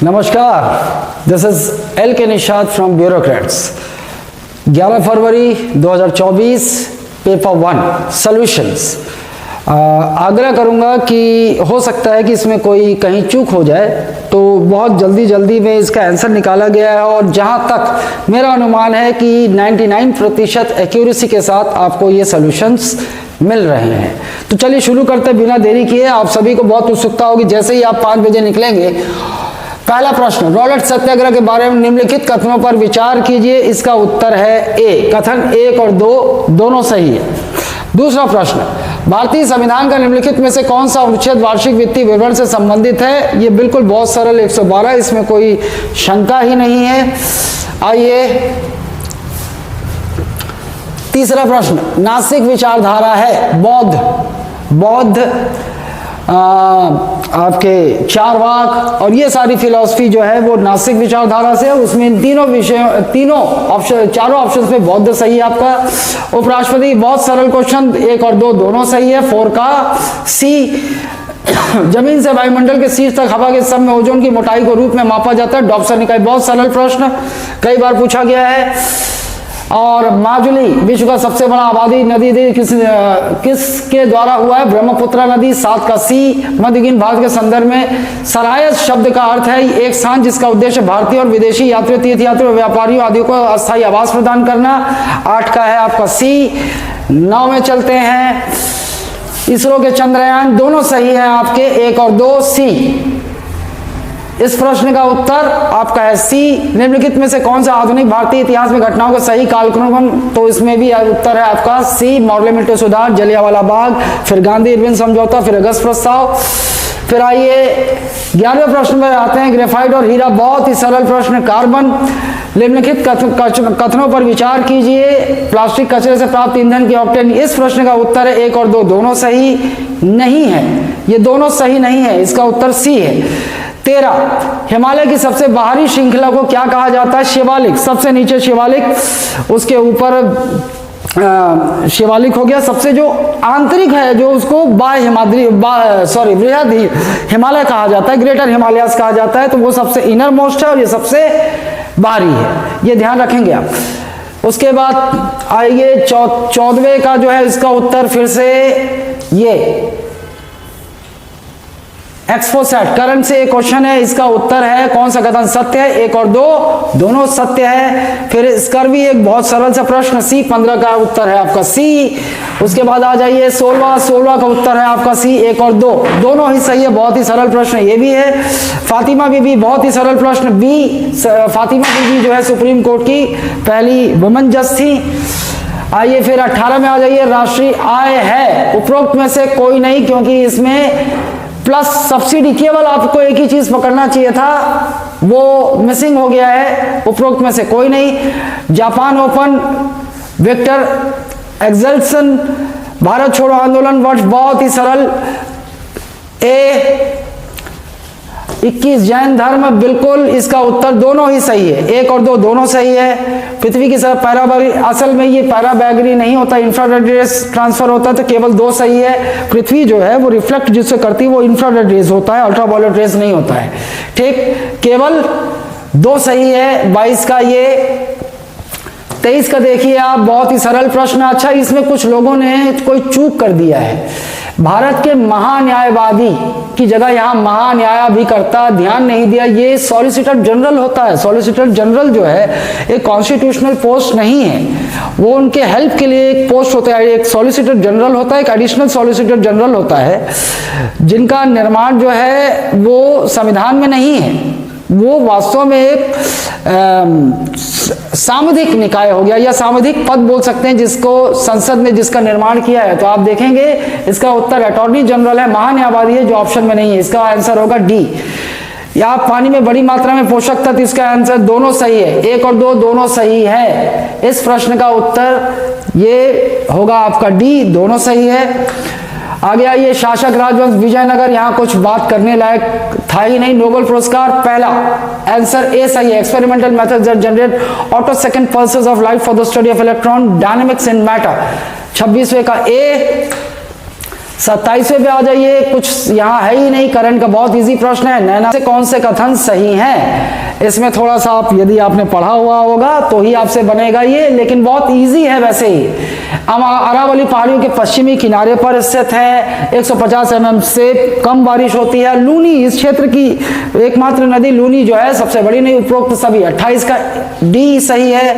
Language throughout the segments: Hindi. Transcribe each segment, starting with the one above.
नमस्कार, दिस इज एल के Nishad from bureaucrats. 11 February 2024, paper 1 solutions. आग्रह करूंगा कि हो सकता है कि इसमें कोई कहीं चूक हो जाए, तो बहुत जल्दी में इसका आंसर निकाला गया है और जहां तक मेरा अनुमान है कि 99% एक्यूरेसी के साथ आपको ये सॉल्यूशंस मिल रहे हैं। तो चलिए शुरू करते बिना देरी किए। आप सभी को बहुत उत्सुकता होगी, जैसे ही आप 5 बजे निकलेंगे। पहला प्रश्न, रॉलेट सत्याग्रह के बारे में निम्नलिखित कथनों पर विचार कीजिए। इसका उत्तर है ए। कथन 1 और 2 दोनों सही है। दूसरा प्रश्न, भारतीय संविधान का निम्नलिखित में से कौन सा अनुच्छेद वार्षिक वित्तीय विवरण से संबंधित है? ये बिल्कुल बहुत सरल 112, इसमें कोई शंका ही नहीं है। आइए तीसरा प्रश्न, नास्तिक विचारधारा है बौद्ध आपके चारवाक और ये सारी फिलॉसफी जो है वो नास्तिक विचारधारा से है। उसमें इन चारों ऑप्शन में बौद्ध सही है आपका। उपराष्ट्रपति, बहुत सरल क्वेश्चन, 1 और 2 दोनों सही है। 4 का सी। जमीन से वायुमंडल के शीर्ष तक हवा के स्तंभ में ओजोन की मोटाई को रूप में मापा जाता है। डॉप्सन निकाय, बहुत सरल प्रश्न, कई बार पूछा गया है। और माजुली, विश्व का सबसे बड़ा आबादी नदी किसके द्वारा हुआ है? ब्रह्मपुत्र नदी। 7 का सी। मध्ययुगीन भारत के संदर्भ में सरायस शब्द का अर्थ है एक स्थान जिसका उद्देश्य भारतीय और विदेशी यात्रियों, तीर्थयात्रियों, व्यापारियों आदि को अस्थायी आवास प्रदान करना। 8 का है आपका सी। 9 में चलते हैं, इसरो के चंद्रयान, दोनों सही है आपके, 1 और 2 सी। इस प्रश्न का उत्तर आपका है सी। निम्नलिखित में से कौन सा आधुनिक भारतीय इतिहास में घटनाओं का सही कालक्रम? तो इसमें भी उत्तर है आपका सी। मॉडल मिलिट्री सुधार, जलियांवाला बाग, फिर गांधी इरविन समझौता, फिर अगस्त प्रस्ताव। फिर आइए 11वें प्रश्न में आते हैं, ग्रेफाइट और हीरा, बहुत ही सरल प्रश्न। कार्बन, निम्नलिखित कथनों पर विचार कीजिए। प्लास्टिक कचरे से प्राप्त ईंधन की ऑक्टेन। इस प्रश्न का उत्तर है 1 और 2 दोनों सही नहीं है। ये दोनों सही नहीं है, इसका उत्तर सी है। 13, हिमालय की सबसे बाहरी श्रृंखला को क्या कहा जाता है? शिवालिक। सबसे नीचे शिवालिक, उसके ऊपर शिवालिक हो गया। सबसे जो आंतरिक है, जो उसको बृहद हिमालय कहा जाता है, ग्रेटर हिमालयस कहा जाता है। तो वो सबसे इनर मोस्ट है और ये सबसे बाहरी है, ये ध्यान रखेंगे आप। उसके बाद आइए 14वें का जो है इसका उत्तर फिर से ये एक्सपोसेट करंट से एक क्वेश्चन है, इसका उत्तर है कौन सा कथन सत्य है? 1 और 2 दोनों सत्य है। फिर इसका भी एक बहुत सरल सा प्रश्न सी। 15 का उत्तर है आपका सी। उसके बाद आ जाइए 16 का उत्तर है आपका सी। 1 और 2 दोनों ही सही है, बहुत ही सरल प्रश्न ये भी है। फातिमा बीबी, बहुत ही सरल प्रश्न बी। फातिमा बीबी जो है सुप्रीम कोर्ट की पहली वुमेन जज थी। आइए फिर 18 में आ जाइए, राष्ट्रीय आय है उपरोक्त में से कोई नहीं, क्योंकि इसमें प्लस सब्सिडी, केवल आपको एक ही चीज पकड़ना चाहिए था, वो मिसिंग हो गया है। उपरोक्त में से कोई नहीं। Japan open, Victor Axelsen, Bharat छोड़ो आंदोलन वर्ष, बहुत ही सरल। 21 जैन धर्म, बिल्कुल इसका उत्तर दोनों ही सही है। 1 और 2 दोनों सही है। पृथ्वी की सतह पैराबैगरी, असल में ये पैराबैगरी नहीं होता, इंफ्रारेड रेस ट्रांसफर होता है, तो केवल 2 सही है। पृथ्वी जो है वो रिफ्लेक्ट जिससे करती है वो इंफ्रारेड रेस होता है, अल्ट्रावायलेट रेस नहीं होता है। ठीक, केवल 2 सही है। 22 का ये। 23 का देखिए आप, बहुत ही सरल प्रश्न। अच्छा, इसमें कुछ लोगों ने कोई चूक कर दिया है। भारत के महान्यायवादी की जगह यहाँ महान्यायाधिकर्ता ध्यान नहीं दिया। ये सॉलिसिटर जनरल होता है। सॉलिसिटर जनरल जो है एक कॉन्स्टिट्यूशनल पोस्ट नहीं है, वो उनके हेल्प के लिए एक पोस्ट होता है। एक सॉलिसिटर जनरल होता है, एक एडिशनल सॉलिसिटर जनरल होता है, जिनका निर्माण जो है वो संविधान में नहीं है। वो वास्तव में एक सामूहिक निकाय हो गया, या सामूहिक पद बोल सकते हैं, जिसको संसद ने जिसका निर्माण किया है। तो आप देखेंगे इसका उत्तर अटॉर्नी जनरल है, महान्यायवादी है, जो ऑप्शन में नहीं है। इसका आंसर होगा डी। या पानी में बड़ी मात्रा में पोषक तत्व, इसका आंसर दोनों सही है। 1 और 2 दोनों सही है। इस प्रश्न का उत्तर ये होगा आपका डी, दोनों सही है। आगे आइए, शासक राजवंश विजयनगर, यहाँ कुछ बात करने लायक था ही नहीं। नोबेल पुरस्कार, पहला आंसर ए सही है। Experimental methods that generate atto second pulses of light for the study of electron dynamics in matter, 26वें का ए 27वें पे आ जाइए, कुछ यहाँ है ही नहीं, करंट का बहुत इजी प्रश्न है। नैना से कौन से कथन सही हैं? इसमें थोड़ा सा आप यदि आपने पढ़ा हुआ होगा तो ही आपसे बनेगा ये, लेकिन बहुत इजी है वैसे ही। अरावली पहाड़ियों के पश्चिमी किनारे पर स्थित है, 150 mm से कम बारिश होती है। लूनी इस क्षेत्र की एकमात्र नदी लूनी जो है सबसे बड़ी नहीं, उपरोक्त सभी 28 का डी सही है।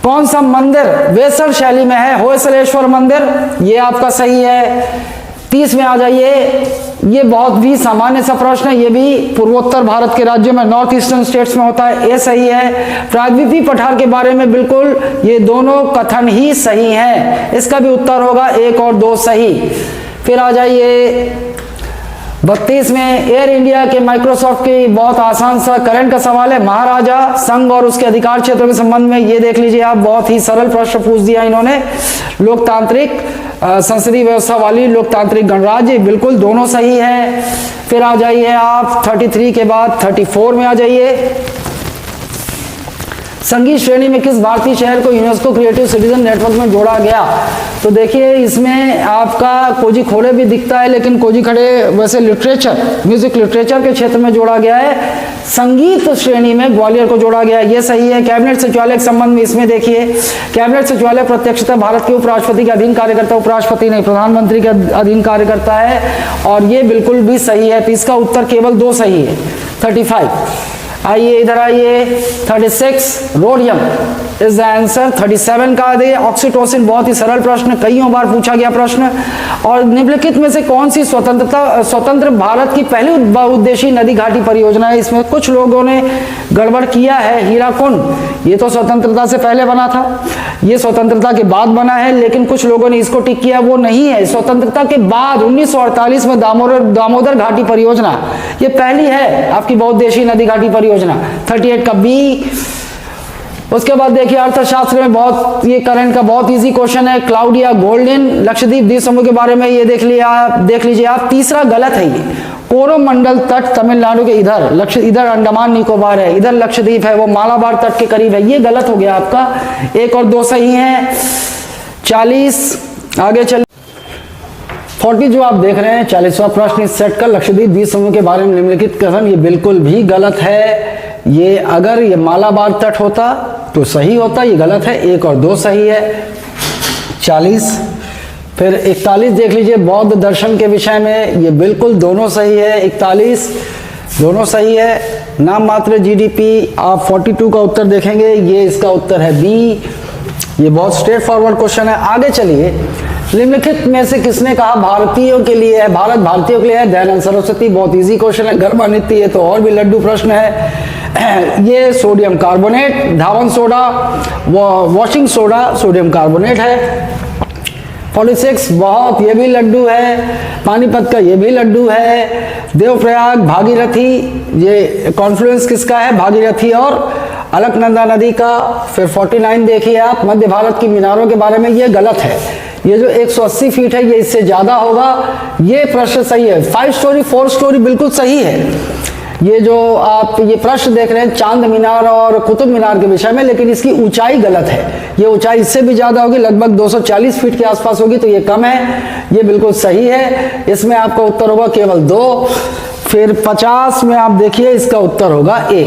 कौन सा मंदिर वेसर शैली में है? होयसलेश्वर मंदिर, ये आपका सही है। 30 में आ जाइए, ये बहुत भी सामान्य सा प्रश्न है, ये भी पूर्वोत्तर भारत के राज्यों में, नॉर्थ ईस्टर्न स्टेट्स में होता है, ये सही है। प्रागद्वीपीय पठार के बारे में बिल्कुल ये दोनों कथन ही सही हैं, इसका भी उत्तर होगा 1 और 2 सही। फिर आ जाइए 32 में, एयर इंडिया के माइक्रोसॉफ्ट की बहुत आसान सा करंट का सवाल है। महाराजा संघ और उसके अधिकार क्षेत्रों के संबंध में ये देख लीजिए आप, बहुत ही सरल प्रश्न पूछ दिया इन्होंने। लोकतांत्रिक संसदीय व्यवस्था वाली लोकतांत्रिक गणराज्य, बिल्कुल दोनों सही है। फिर आ जाइए आप 33 के बाद 34 में आ जाइए। संगीत श्रेणी में किस भारतीय शहर को यूनेस्को क्रिएटिव सिटीजन नेटवर्क में जोड़ा गया? तो देखिए इसमें आपका कोझीकोड भी दिखता है, लेकिन कोझीकोड वैसे लिटरेचर, म्यूजिक लिटरेचर के क्षेत्र में जोड़ा गया है। संगीत श्रेणी में ग्वालियर को जोड़ा गया, ये सही है। कैबिनेट सचिवालय के संबंध में इसमें देखिए, कैबिनेट सचिवालय प्रत्यक्षतः भारत के उपराष्ट्रपति के अधीन कार्य करता है, उपराष्ट्रपति नहीं प्रधानमंत्री के अधीन कार्य करता है, और ये बिल्कुल भी सही है। तो इसका उत्तर केवल 2 सही है। 35 आइए इधर आइए, 36 रोडियम इज द आंसर। 37 का दे ऑक्सीटोसिन, बहुत ही सरल प्रश्न, कईयों बार पूछा गया प्रश्न। और निम्नलिखित में से कौन सी स्वतंत्र भारत की पहली बहुउद्देशीय नदी घाटी परियोजना है? इसमें कुछ लोगों ने गड़बड़ किया है। हीराकुंड ये तो स्वतंत्रता से पहले बना था, ये स्वतंत्रता के बाद बना है, लेकिन कुछ लोगों ने इसको टिक किया, वो नहीं है। स्वतंत्रता के बाद 1948 में दामोदर घाटी परियोजना ये पहली है आपकी बहुउद्देशीय नदी घाटी परियोजना। 38 का बी। उसके बाद देखिए अर्थशास्त्र में बहुत ये करंट का बहुत इजी क्वेश्चन है। क्लाउडिया गोल्डन लक्षद्वीप द्वीप समूह के बारे में ये देख लीजिए आप। तीसरा गलत है, ये कोरोमंडल तट तमिलनाडु के इधर अंडमान निकोबार है, इधर लक्षद्वीप है, वो मालाबार तट के करीब है, ये गलत हो गया आपका। 1 और 2 सही है। 40 आगे चल 40 जो आप देख रहे हैं 40वां प्रश्न इस सेट का, लक्षद्वीप द्वीप समूह के बारे में निम्नलिखित कथन ये बिल्कुल भी गलत है। ये अगर ये मालाबार तट होता तो सही होता, ये गलत है। 1 और 2 सही है। 40 फिर 41 देख लीजिए, बौद्ध दर्शन के विषय में ये बिल्कुल दोनों सही है। 41 दोनों सही है। नाम मात्र जीडीपी आप 42 का उत्तर देखेंगे, ये इसका उत्तर है बी। ये बहुत स्ट्रेट फॉरवर्ड क्वेश्चन है। आगे चलिए, निम्नलिखित में से किसने कहा भारतीयों के लिए है, भारत भारतीयों के लिए है? दयानंद सरस्वती, बहुत इजी क्वेश्चन है। गरबा नृत्य ये तो और भी लड्डू प्रश्न है। ये सोडियम कार्बोनेट, धावन soda, washing soda sodium carbonate है। 46 बहुत, ये भी लड्डू है। पानीपत का ये भी लड्डू है। देवप्रयाग भागीरथी, ये कॉन्फ्लुएंस किसका है? भागीरथी और अलकनंदा नदी का। फिर 49 देखिए आप, मध्य भारत की मीनारों के बारे में, ये गलत है। ये जो 180 फीट है ये इससे ज्यादा होगा, ये प्रश्न सही है। 5 स्टोरी 4 स्टोरी बिल्कुल सही है। ये जो आप ये प्रश्न देख रहे हैं चांद मीनार और कुतुब मीनार के विषय में, लेकिन इसकी ऊंचाई गलत है। ये ऊंचाई इससे भी ज्यादा होगी, लगभग 240 फीट के आसपास होगी, तो ये कम है, ये बिल्कुल सही है। इसमें आपका उत्तर होगा केवल 2। फिर 50 में आप देखिए, इसका उत्तर होगा ए।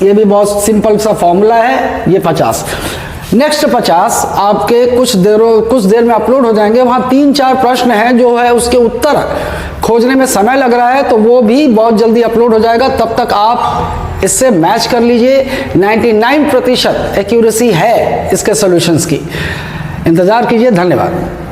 ये भी बहुत सिंपल सा फॉर्मूला है, ये 50। नेक्स्ट 50 आपके कुछ देर में अपलोड हो जाएंगे। वहां 3-4 प्रश्न हैं जो है उसके उत्तर खोजने में समय लग रहा है, तो वो भी बहुत जल्दी अपलोड हो जाएगा। तब तक आप इससे मैच कर लीजिए। 99% एक्यूरेसी है इसके सॉल्यूशंस की। इंतजार कीजिए। धन्यवाद।